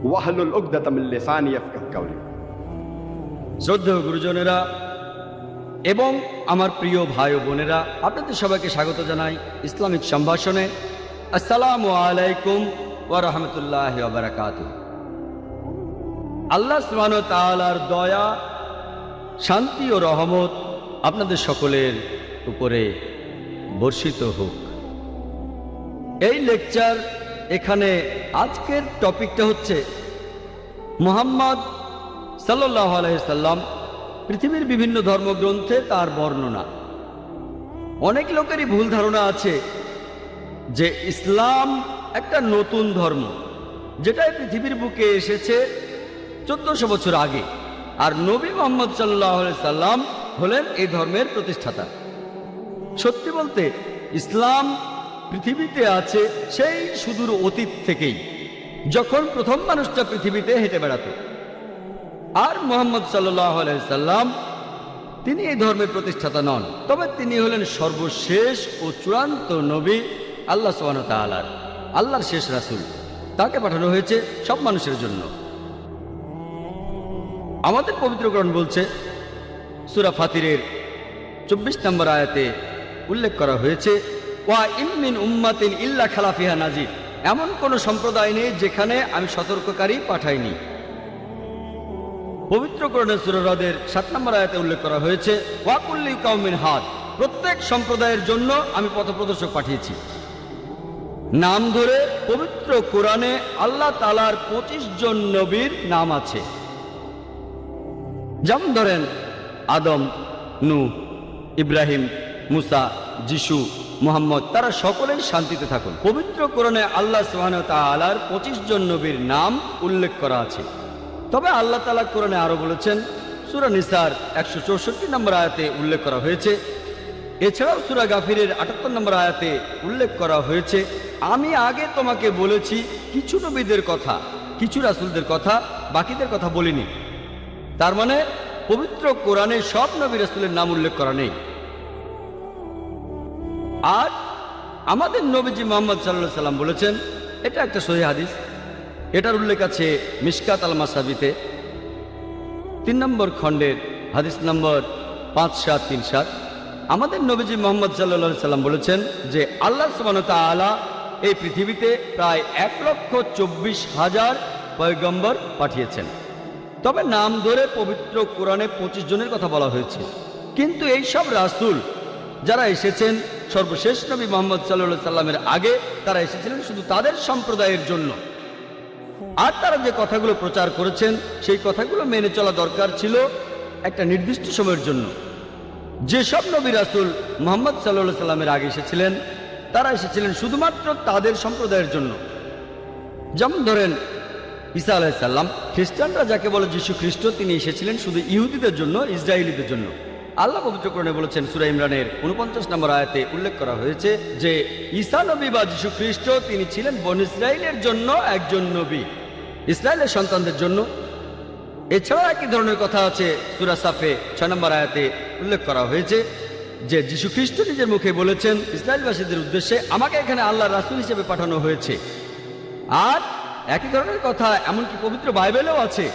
ওয়াহলুল উকদাতাম মিন লিসানি ইয়াফকাহু কাওলি। শ্রদ্ধেয় গুরুজনেরা এবং আমার প্রিয় ভাই ও বোনেরা, আপনাদের সবাইকে স্বাগত জানাই ইসলামিক সম্ভাষণে। আসসালামু আলাইকুম ওয়া রাহমাতুল্লাহি ওয়া বারাকাতুহু। আল্লাহ সুবহানাহু ওয়া তাআলার দয়া, শান্তি ও রহমত আপনাদের সকলের উপরে বর্ষিত হোক। এই লেকচার এখানে আজকের টপিকটা হচ্ছে মুহাম্মদ সাল্লাল্লাহু আলাইহি সাল্লাম, পৃথিবীর বিভিন্ন ধর্মগ্রন্থে তার বর্ণনা। অনেক লোকেরই ভুল ধারণা আছে যে ইসলাম একটা নতুন ধর্ম, যেটা এই পৃথিবীর বুকে এসেছে 1400 বছর আগে, আর নবী মুহাম্মদ সাল্লাল্লাহু আলাইহি সাল্লাম হলেন এই ধর্মের প্রতিষ্ঠাতা। সত্যি বলতে ইসলাম পৃথিবীতে আছে সেই সুদূর অতীত থেকেই, যখন প্রথম মানুষটা পৃথিবীতে হেঁটে বেড়াতো। আর মুহাম্মদ সাল্লাল্লাহু আলাইহি সাল্লাম তিনি এই ধর্মের প্রতিষ্ঠাতা নন, তবে তিনি হলেন সর্বশেষ ও চূড়ান্ত নবী, আল্লাহ সুবহানাহু ওয়া তাআলার আল্লাহর শেষ রাসূল। তাকে পাঠানো হয়েছে সব মানুষের জন্য। আমাদের পবিত্র কোরআন বলছে, সূরা ফাতিরের 24 নম্বর আয়াতে উল্লেখ করা হয়েছে, ওয়া ইম মিন উম্মাতিন ইল্লা খালা ফিহা নাযির। এমন কোন সম্প্রদায় নেই যেখানে আমি সতর্ককারী পাঠাইনি। পবিত্র কোরআনের সূরা রাদের 7 নম্বর আয়াতে উল্লেখ করা হয়েছে, ওয়া কুল্লি কাওমিন হাদ। প্রত্যেক সম্প্রদায়ের জন্য আমি পথপ্রদর্শক পাঠিয়েছি। নাম ধরে পবিত্র কোরআনে আল্লাহ তাআলার 25 জন নবীর নাম আছে। যেমন ধরেন আদম, নূহ, ইব্রাহিম, মুসা, যিশু, মুহাম্মদ, তারা সকলেই শান্তিতে থাকুন। পবিত্র কোরআনে আল্লাহ সুবহানাহু ওয়া তাআলার 25 জন নবীর নাম উল্লেখ করা আছে। তবে আল্লাহ তাআলা কোরআনে আরো বলেছেন, সূরা নিসার 164 নম্বর আয়াতে উল্লেখ করা হয়েছে। এছাড়াও সূরা গাফিরের 78 নম্বর আয়াতে উল্লেখ করা হয়েছে, আমি আগে তোমাকে বলেছি কিছু নবীদের কথা, কিছু রাসূলদের কথা, বাকিদের কথা বলিনি। তার মানে পবিত্র কোরআনে সব নবী রাসূলের নাম উল্লেখ করা নেই। আর আমাদের নবীজি মুহাম্মদ সাল্লাল্লাহু আলাইহি সাল্লাম বলেছেন, এটা একটা সহিহ হাদিস, এটার উল্লেখ আছে মিশকাত আল মাসাবিতে 3 নম্বর খণ্ডের হাদিস নম্বর 5737। আমাদের নবীজি মুহাম্মদ সাল্লাল্লাহু আলাইহি সাল্লাম বলেছেন যে আল্লাহ সুবহানাহু ওয়া তাআলা এই পৃথিবীতে প্রায় 1,24,000 পয়গম্বর পাঠিয়েছেন। তবে নাম ধরে পবিত্র কোরআনে 25 জনের কথা বলা হয়েছে। কিন্তু এই সব রাসূল যারা এসেছেন সর্বশেষ নবী মুহাম্মদ সাল্লাল্লাহু আলাইহি সাল্লামের আগে, তারা এসেছিলেন শুধু তাদের সম্প্রদায়ের জন্য। আর তারা যে কথাগুলো প্রচার করেছেন সেই কথাগুলো মেনে চলা দরকার ছিল একটা নির্দিষ্ট সময়ের জন্য। যেসব নবী রাসূল মুহাম্মদ সাল্লাল্লাহু আলাইহি সাল্লামের আগে এসেছিলেন, তারা এসেছিলেন শুধুমাত্র তাদের সম্প্রদায়ের জন্য। যেমন ধরেন ঈসা আলাইহিস সালাম, খ্রিস্টানরা যাকে বলে যীশু খ্রিস্ট, তিনি এসেছিলেন শুধু ইহুদিদের জন্য, ইসরায়েলীদের জন্য। আল্লাহ পবিত্র কোরআনে বলেছেন, সূরা ইমরানের 49 নম্বর আয়াতে উল্লেখ করা হয়েছে যে ঈসা নবী বা যীশু খ্রিস্ট তিনি ছিলেন বনী ইসরায়েলের জন্য একজন নবী, ইসরায়েলের সন্তানদের জন্য। এছাড়াও একই ধরনের কথা আছে সূরা সাফে 6 নম্বর আয়াতে উল্লেখ করা হয়েছে যে যীশু খ্রিস্ট নিজের মুখে বলেছেন ইসরায়েলবাসীদের উদ্দেশ্যে, আমাকে এখানে আল্লাহর রাসূল হিসেবে পাঠানো হয়েছে। আর একই ধরনের কথা এমনকি পবিত্র বাইবেলেও আছে।